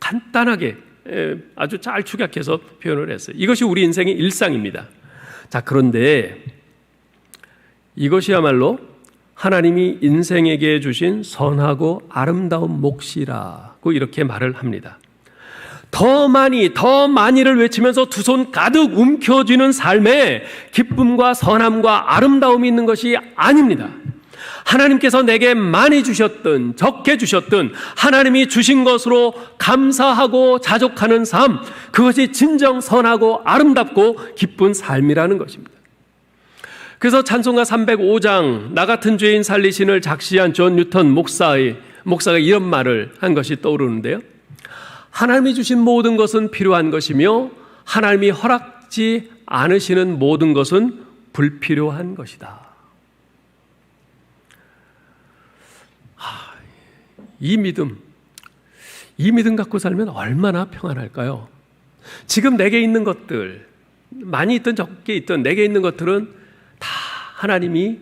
간단하게 아주 잘 축약해서 표현을 했어요. 이것이 우리 인생의 일상입니다. 자, 그런데 이것이야말로 하나님이 인생에게 주신 선하고 아름다운 몫이라고 이렇게 말을 합니다. 더 많이를 외치면서 두 손 가득 움켜쥐는 삶에 기쁨과 선함과 아름다움이 있는 것이 아닙니다. 하나님께서 내게 많이 주셨든 적게 주셨든 하나님이 주신 것으로 감사하고 자족하는 삶, 그것이 진정 선하고 아름답고 기쁜 삶이라는 것입니다. 그래서 찬송가 305장 나 같은 죄인 살리신을 작시한 존 뉴턴 목사가 이런 말을 한 것이 떠오르는데요. 하나님이 주신 모든 것은 필요한 것이며 하나님이 허락지 않으시는 모든 것은 불필요한 것이다. 이 믿음 갖고 살면 얼마나 평안할까요? 지금 내게 있는 것들, 많이 있든 적게 있든 내게 있는 것들은 다 하나님이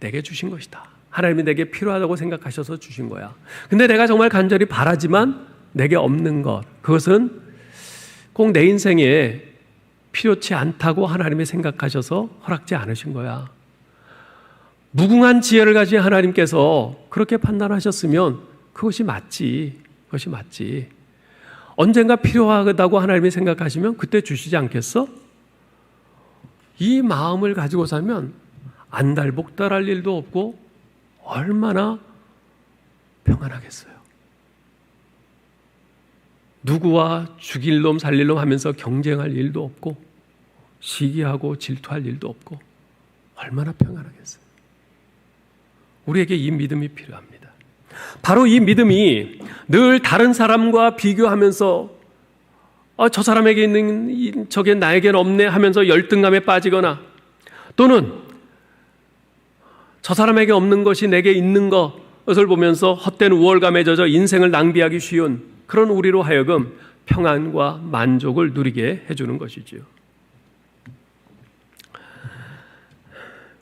내게 주신 것이다. 하나님이 내게 필요하다고 생각하셔서 주신 거야. 근데 내가 정말 간절히 바라지만 내게 없는 것, 그것은 꼭 내 인생에 필요치 않다고 하나님이 생각하셔서 허락지 않으신 거야. 무궁한 지혜를 가진 하나님께서 그렇게 판단하셨으면 그것이 맞지. 언젠가 필요하다고 하나님이 생각하시면 그때 주시지 않겠어? 이 마음을 가지고 살면 안달복달할 일도 없고 얼마나 평안하겠어요. 누구와 죽일 놈 살릴 놈 하면서 경쟁할 일도 없고 시기하고 질투할 일도 없고 얼마나 평안하겠어요. 우리에게 이 믿음이 필요합니다. 바로 이 믿음이 늘 다른 사람과 비교하면서 저 사람에게 있는 저게 나에게는 없네 하면서 열등감에 빠지거나 또는 저 사람에게 없는 것이 내게 있는 것을 보면서 헛된 우월감에 젖어 인생을 낭비하기 쉬운 그런 우리로 하여금 평안과 만족을 누리게 해주는 것이지요.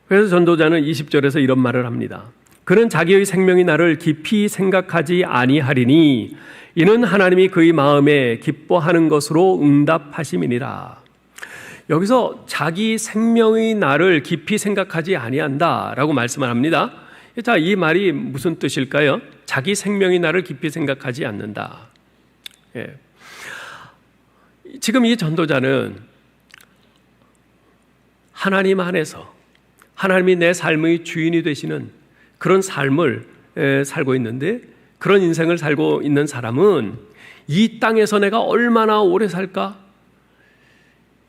그래서 전도자는 20절에서 이런 말을 합니다. 그는 자기의 생명이 나를 깊이 생각하지 아니하리니 이는 하나님이 그의 마음에 기뻐하는 것으로 응답하심이니라. 여기서 자기 생명의 나를 깊이 생각하지 아니한다라고 말씀을 합니다. 자, 이 말이 무슨 뜻일까요? 자기 생명의 나를 깊이 생각하지 않는다. 예. 지금 이 전도자는 하나님 안에서 하나님이 내 삶의 주인이 되시는 그런 삶을 살고 있는데, 그런 인생을 살고 있는 사람은 이 땅에서 내가 얼마나 오래 살까?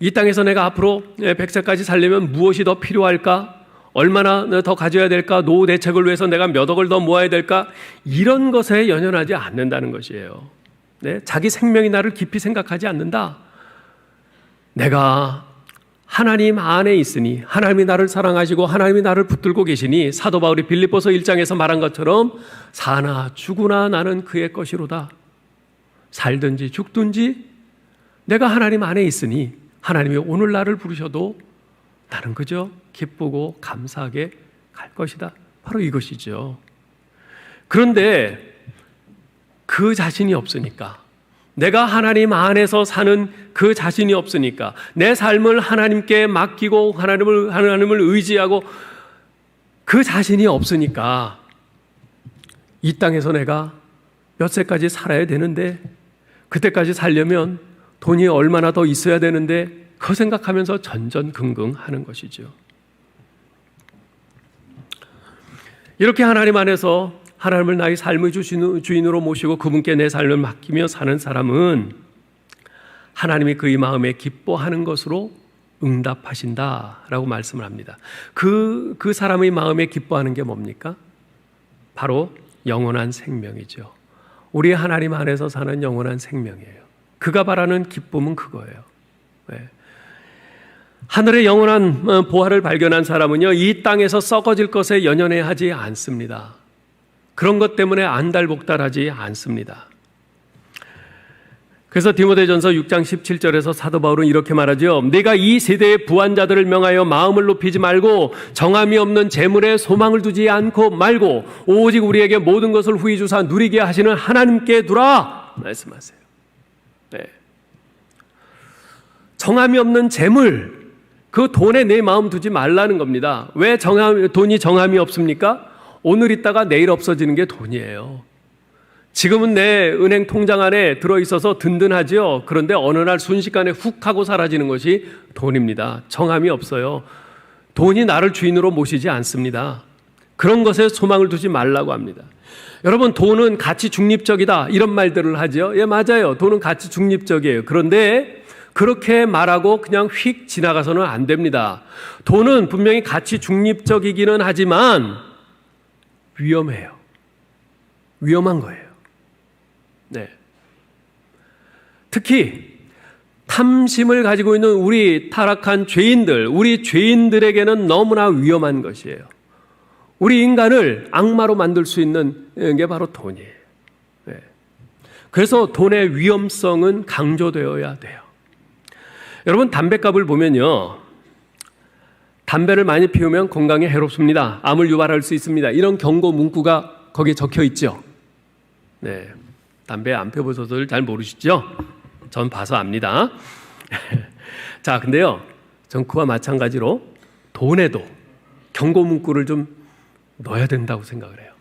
이 땅에서 내가 앞으로 100세까지 살려면 무엇이 더 필요할까? 얼마나 더 가져야 될까? 노후 대책을 위해서 내가 몇 억을 더 모아야 될까? 이런 것에 연연하지 않는다는 것이에요. 네? 자기 생명이 나를 깊이 생각하지 않는다. 내가 하나님 안에 있으니 하나님이 나를 사랑하시고 하나님이 나를 붙들고 계시니 사도 바울이 빌립보서 1장에서 말한 것처럼 사나 죽으나 나는 그의 것이로다. 살든지 죽든지 내가 하나님 안에 있으니 하나님이 오늘 나를 부르셔도 나는 그저 기쁘고 감사하게 갈 것이다. 바로 이것이죠. 그런데 그 자신이 없으니까, 내가 하나님 안에서 사는 그 자신이 없으니까, 내 삶을 하나님께 맡기고 하나님을 의지하고 그 자신이 없으니까 이 땅에서 내가 몇 세까지 살아야 되는데, 그때까지 살려면 돈이 얼마나 더 있어야 되는데, 그 생각하면서 전전긍긍 하는 것이죠. 이렇게 하나님 안에서 하나님을 나의 삶의 주인으로 모시고 그분께 내 삶을 맡기며 사는 사람은 하나님이 그의 마음에 기뻐하는 것으로 응답하신다라고 말씀을 합니다. 그 사람의 마음에 기뻐하는 게 뭡니까? 바로 영원한 생명이죠. 우리 하나님 안에서 사는 영원한 생명이에요. 그가 바라는 기쁨은 그거예요. 네. 하늘의 영원한 보화를 발견한 사람은요, 이 땅에서 썩어질 것에 연연해 하지 않습니다. 그런 것 때문에 안달복달하지 않습니다. 그래서 디모데전서 6장 17절에서 사도 바울은 이렇게 말하죠. 네가 이 세대의 부한자들을 명하여 마음을 높이지 말고 정함이 없는 재물에 소망을 두지 않고 말고 오직 우리에게 모든 것을 후히 주사 누리게 하시는 하나님께 두라 말씀하세요. 네. 정함이 없는 재물, 그 돈에 내 마음 두지 말라는 겁니다. 왜 돈이 정함이 없습니까? 오늘 있다가 내일 없어지는 게 돈이에요. 지금은 내 은행 통장 안에 들어있어서 든든하죠. 그런데 어느 날 순식간에 훅 하고 사라지는 것이 돈입니다. 정함이 없어요. 돈이 나를 주인으로 모시지 않습니다. 그런 것에 소망을 두지 말라고 합니다. 여러분, 돈은 가치 중립적이다 이런 말들을 하죠. 예, 맞아요. 돈은 가치 중립적이에요. 그런데 그렇게 말하고 그냥 휙 지나가서는 안 됩니다. 돈은 분명히 가치 중립적이기는 하지만 위험해요. 위험한 거예요. 네. 특히 탐심을 가지고 있는 우리 타락한 죄인들, 우리 죄인들에게는 너무나 위험한 것이에요. 우리 인간을 악마로 만들 수 있는 게 바로 돈이에요. 네. 그래서 돈의 위험성은 강조되어야 돼요. 여러분, 담뱃값을 보면요, 담배를 많이 피우면 건강에 해롭습니다. 암을 유발할 수 있습니다. 이런 경고 문구가 거기에 적혀 있죠. 네, 담배 안 펴보셔서들 잘 모르시죠? 전 봐서 압니다. 자, 근데요, 전 그와 마찬가지로 돈에도 경고 문구를 좀 넣어야 된다고 생각을 해요.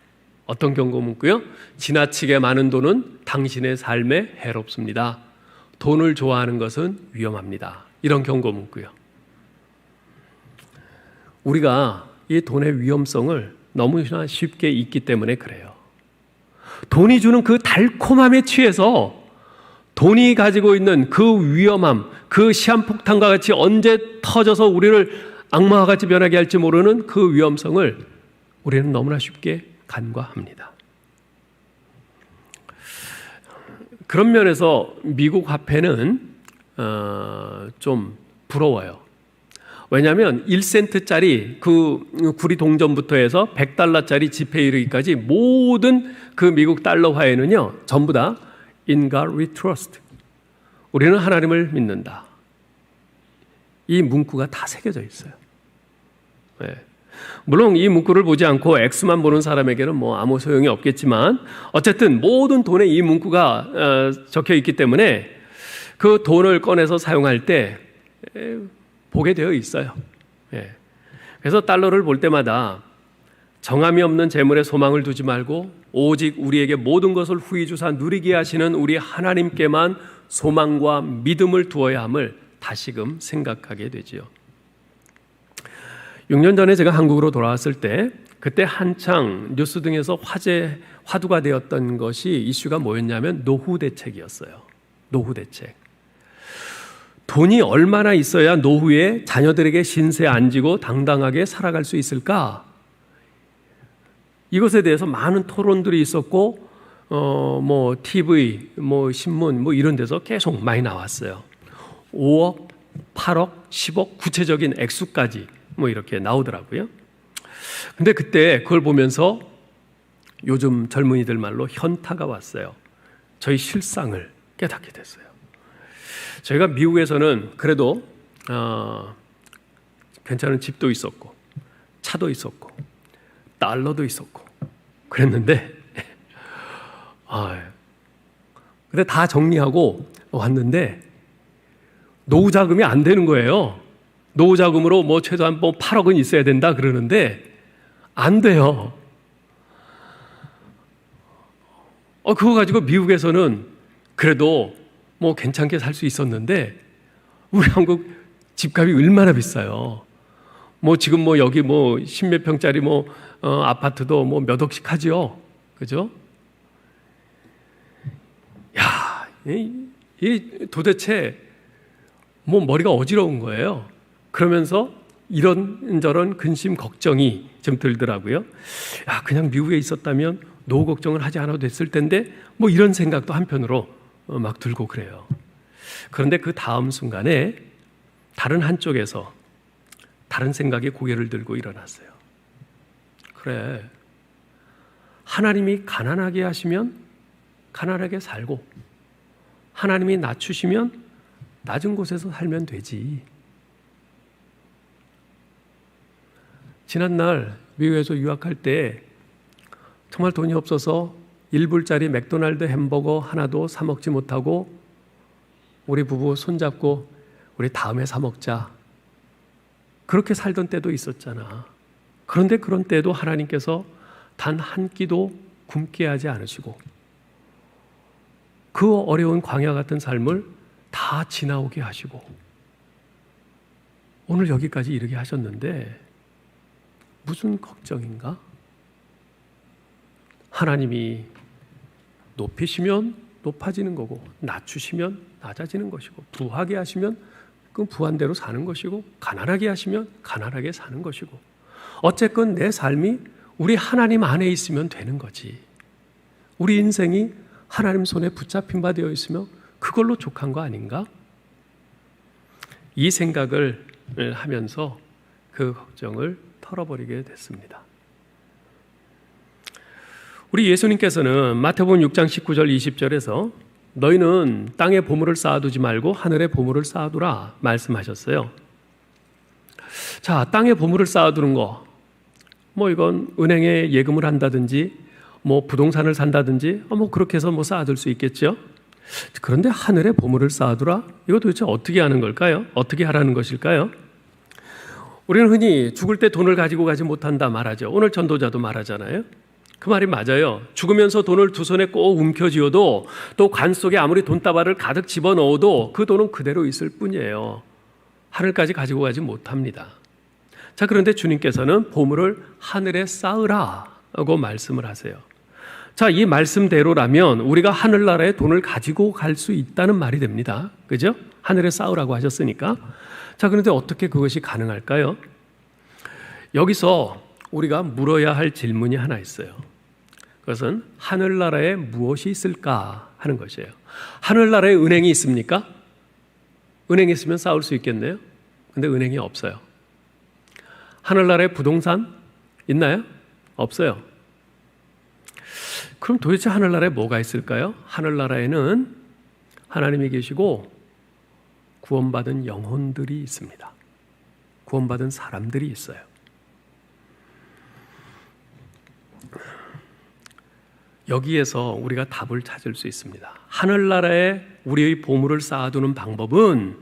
어떤 경고 문구요? 지나치게 많은 돈은 당신의 삶에 해롭습니다. 돈을 좋아하는 것은 위험합니다. 이런 경고 문구요. 우리가 이 돈의 위험성을 너무나 쉽게 잊기 때문에 그래요. 돈이 주는 그 달콤함에 취해서 돈이 가지고 있는 그 위험함, 그 시한폭탄과 같이 언제 터져서 우리를 악마와 같이 변하게 할지 모르는 그 위험성을 우리는 너무나 쉽게 간과합니다. 그런 면에서 미국 화폐는 좀 부러워요. 왜냐하면 1센트짜리 그 구리 동전부터 해서 100달러짜리 지폐에 이르기까지 모든 그 미국 달러화에는요, 전부 다 In God we trust. 우리는 하나님을 믿는다. 이 문구가 다 새겨져 있어요. 네. 물론 이 문구를 보지 않고 X만 보는 사람에게는 뭐 아무 소용이 없겠지만 어쨌든 모든 돈에 이 문구가 적혀 있기 때문에 그 돈을 꺼내서 사용할 때 보게 되어 있어요. 그래서 달러를 볼 때마다 정함이 없는 재물에 소망을 두지 말고 오직 우리에게 모든 것을 후히 주사 누리게 하시는 우리 하나님께만 소망과 믿음을 두어야 함을 다시금 생각하게 되지요. 6년 전에 제가 한국으로 돌아왔을 때 그때 한창 뉴스 등에서 화두가 되었던 것이 이슈가 뭐였냐면 노후 대책이었어요. 노후 대책. 돈이 얼마나 있어야 노후에 자녀들에게 신세 안 지고 당당하게 살아갈 수 있을까? 이것에 대해서 많은 토론들이 있었고 뭐 TV, 뭐 신문 뭐 이런 데서 계속 많이 나왔어요. 5억, 8억, 억, 10억, 구체적인 액수까지 뭐 이렇게 나오더라고요. 근데 그때 그걸 보면서 요즘 젊은이들 말로 현타가 왔어요. 저희 실상을 깨닫게 됐어요. 저희가 미국에서는 그래도 괜찮은 집도 있었고 차도 있었고 달러도 있었고 그랬는데 근데 다 정리하고 왔는데 노후 자금이 안 되는 거예요. 노후 자금으로 뭐 최소한 뭐 8억은 있어야 된다 그러는데 안 돼요. 그거 가지고 미국에서는 그래도 뭐 괜찮게 살 수 있었는데 우리 한국 집값이 얼마나 비싸요. 뭐 지금 뭐 여기 뭐 십몇 평짜리 뭐 아파트도 뭐 몇 억씩 하지요. 그죠? 야, 이 도대체 뭐 머리가 어지러운 거예요. 그러면서 이런저런 근심 걱정이 좀 들더라고요. 야, 그냥 미국에 있었다면 노후 걱정을 하지 않아도 됐을 텐데 뭐 이런 생각도 한편으로 막 들고 그래요. 그런데 그 다음 순간에 다른 한쪽에서 다른 생각에 고개를 들고 일어났어요. 그래, 하나님이 가난하게 하시면 가난하게 살고 하나님이 낮추시면 낮은 곳에서 살면 되지. 지난날 미국에서 유학할 때 정말 돈이 없어서 1불짜리 맥도날드 햄버거 하나도 사 먹지 못하고 우리 부부 손잡고 우리 다음에 사 먹자. 그렇게 살던 때도 있었잖아. 그런데 그런 때도 하나님께서 단 한 끼도 굶게 하지 않으시고 그 어려운 광야 같은 삶을 다 지나오게 하시고 오늘 여기까지 이르게 하셨는데 무슨 걱정인가? 하나님이 높이시면 높아지는 거고 낮추시면 낮아지는 것이고 부하게 하시면 그 부한대로 사는 것이고 가난하게 하시면 가난하게 사는 것이고 어쨌건 내 삶이 우리 하나님 안에 있으면 되는 거지. 우리 인생이 하나님 손에 붙잡힌 바 되어 있으면 그걸로 족한 거 아닌가? 이 생각을 하면서 그 걱정을 털어버리게 됐습니다. 우리 예수님께서는 마태복음 6장 19절 20절에서 너희는 땅에 보물을 쌓아두지 말고 하늘에 보물을 쌓아두라 말씀하셨어요. 자, 땅에 보물을 쌓아두는 거, 뭐 이건 은행에 예금을 한다든지 뭐 부동산을 산다든지 뭐 그렇게 해서 뭐 쌓아둘 수 있겠죠. 그런데 하늘에 보물을 쌓아두라? 이거 도대체 어떻게 하는 걸까요? 어떻게 하라는 것일까요? 우리는 흔히 죽을 때 돈을 가지고 가지 못한다 말하죠. 오늘 전도자도 말하잖아요. 그 말이 맞아요. 죽으면서 돈을 두 손에 꼭 움켜쥐어도 또 관 속에 아무리 돈다발을 가득 집어넣어도 그 돈은 그대로 있을 뿐이에요. 하늘까지 가지고 가지 못합니다. 자, 그런데 주님께서는 보물을 하늘에 쌓으라고 말씀을 하세요. 자, 이 말씀대로라면 우리가 하늘나라에 돈을 가지고 갈 수 있다는 말이 됩니다. 그죠? 하늘에 쌓으라고 하셨으니까. 자, 그런데 어떻게 그것이 가능할까요? 여기서 우리가 물어야 할 질문이 하나 있어요. 그것은 하늘나라에 무엇이 있을까 하는 것이에요. 하늘나라에 은행이 있습니까? 은행이 있으면 쌓을 수 있겠네요. 근데 은행이 없어요. 하늘나라에 부동산 있나요? 없어요. 그럼 도대체 하늘나라에 뭐가 있을까요? 하늘나라에는 하나님이 계시고 구원받은 영혼들이 있습니다. 구원받은 사람들이 있어요. 여기에서 우리가 답을 찾을 수 있습니다. 하늘나라에 우리의 보물을 쌓아두는 방법은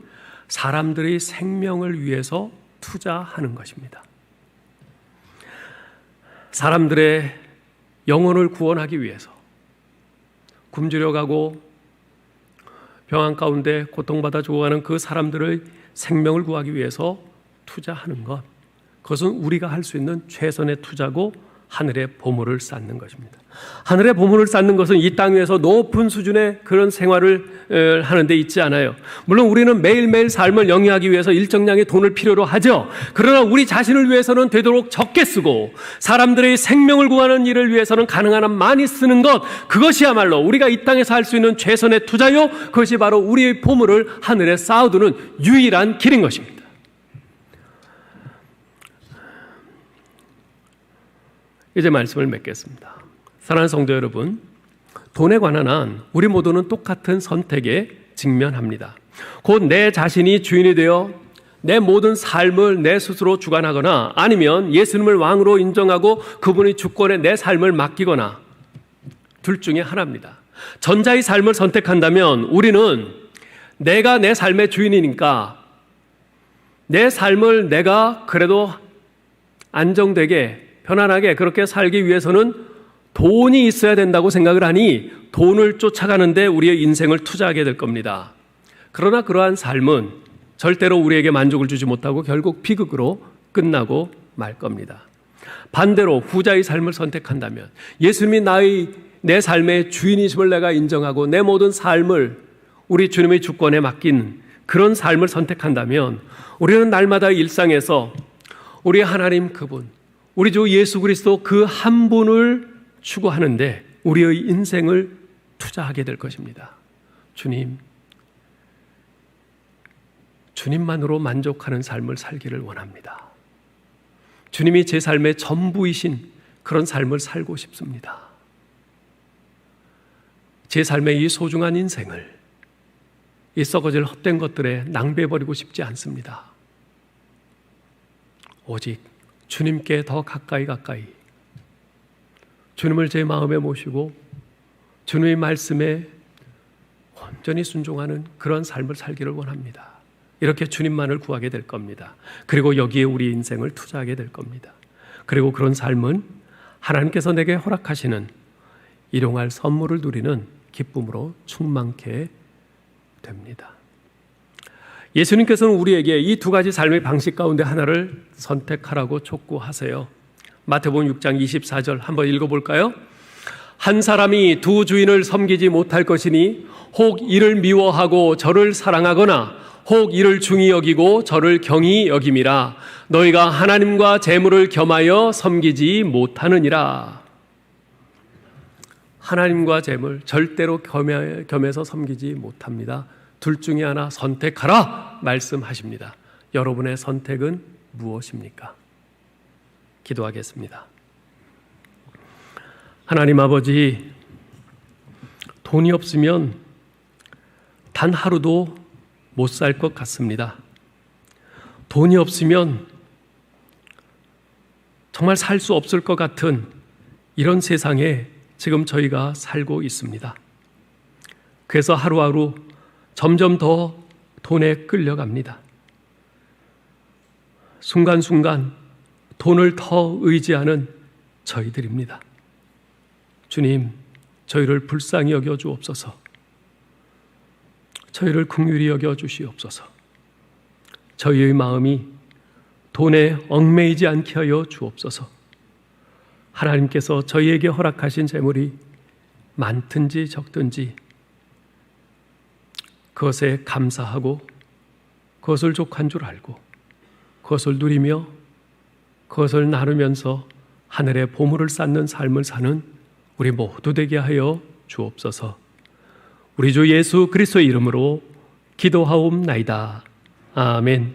사람들의 생명을 위해서 투자하는 것입니다. 사람들의 영혼을 구원하기 위해서 굶주려 가고 병환 가운데 고통받아 죽어가는 그 사람들의 생명을 구하기 위해서 투자하는 것, 그것은 우리가 할 수 있는 최선의 투자고 하늘의 보물을 쌓는 것입니다. 하늘의 보물을 쌓는 것은 이 땅 위에서 높은 수준의 그런 생활을 하는 데 있지 않아요. 물론 우리는 매일매일 삶을 영위하기 위해서 일정량의 돈을 필요로 하죠. 그러나 우리 자신을 위해서는 되도록 적게 쓰고 사람들의 생명을 구하는 일을 위해서는 가능한 한 많이 쓰는 것, 그것이야말로 우리가 이 땅에서 할 수 있는 최선의 투자요, 그것이 바로 우리의 보물을 하늘에 쌓아두는 유일한 길인 것입니다. 이제 말씀을 맺겠습니다. 사랑하는 성도 여러분, 돈에 관한 한 우리 모두는 똑같은 선택에 직면합니다. 곧 내 자신이 주인이 되어 내 모든 삶을 내 스스로 주관하거나 아니면 예수님을 왕으로 인정하고 그분의 주권에 내 삶을 맡기거나 둘 중에 하나입니다. 전자의 삶을 선택한다면 우리는 내가 내 삶의 주인이니까 내 삶을 내가 그래도 안정되게 편안하게 그렇게 살기 위해서는 돈이 있어야 된다고 생각을 하니 돈을 쫓아가는데 우리의 인생을 투자하게 될 겁니다. 그러나 그러한 삶은 절대로 우리에게 만족을 주지 못하고 결국 비극으로 끝나고 말 겁니다. 반대로 후자의 삶을 선택한다면 예수님이 내 삶의 주인이심을 내가 인정하고 내 모든 삶을 우리 주님의 주권에 맡긴 그런 삶을 선택한다면 우리는 날마다 일상에서 우리 하나님 그분, 우리 주 예수 그리스도 그 한 분을 추구하는데 우리의 인생을 투자하게 될 것입니다. 주님만으로 만족하는 삶을 살기를 원합니다. 주님이 제 삶의 전부이신 그런 삶을 살고 싶습니다. 제 삶의 이 소중한 인생을 이 썩어질 헛된 것들에 낭비해버리고 싶지 않습니다. 오직 주님께 더 가까이 주님을 제 마음에 모시고 주님의 말씀에 온전히 순종하는 그런 삶을 살기를 원합니다. 이렇게 주님만을 구하게 될 겁니다. 그리고 여기에 우리 인생을 투자하게 될 겁니다. 그리고 그런 삶은 하나님께서 내게 허락하시는 일용할 선물을 누리는 기쁨으로 충만케 됩니다. 예수님께서는 우리에게 이 두 가지 삶의 방식 가운데 하나를 선택하라고 촉구하세요. 마태복음 6장 24절 한번 읽어볼까요? 한 사람이 두 주인을 섬기지 못할 것이니 혹 이를 미워하고 저를 사랑하거나 혹 이를 중히 여기고 저를 경히 여김이라. 너희가 하나님과 재물을 겸하여 섬기지 못하느니라. 하나님과 재물 절대로 겸해서 섬기지 못합니다. 둘 중에 하나 선택하라 말씀하십니다. 여러분의 선택은 무엇입니까? 기도하겠습니다. 하나님 아버지, 돈이 없으면 단 하루도 못 살 것 같습니다. 돈이 없으면 정말 살 수 없을 것 같은 이런 세상에 지금 저희가 살고 있습니다. 그래서 하루하루 점점 더 돈에 끌려갑니다. 순간순간 돈을 더 의지하는 저희들입니다. 주님, 저희를 불쌍히 여겨 주옵소서. 저희를 긍휼히 여겨 주시옵소서. 저희의 마음이 돈에 얽매이지 않게 하여 주옵소서. 하나님께서 저희에게 허락하신 재물이 많든지 적든지 그것에 감사하고 그것을 족한 줄 알고 그것을 누리며 그것을 나누면서 하늘의 보물을 쌓는 삶을 사는 우리 모두 되게 하여 주옵소서. 우리 주 예수 그리스도의 이름으로 기도하옵나이다. 아멘.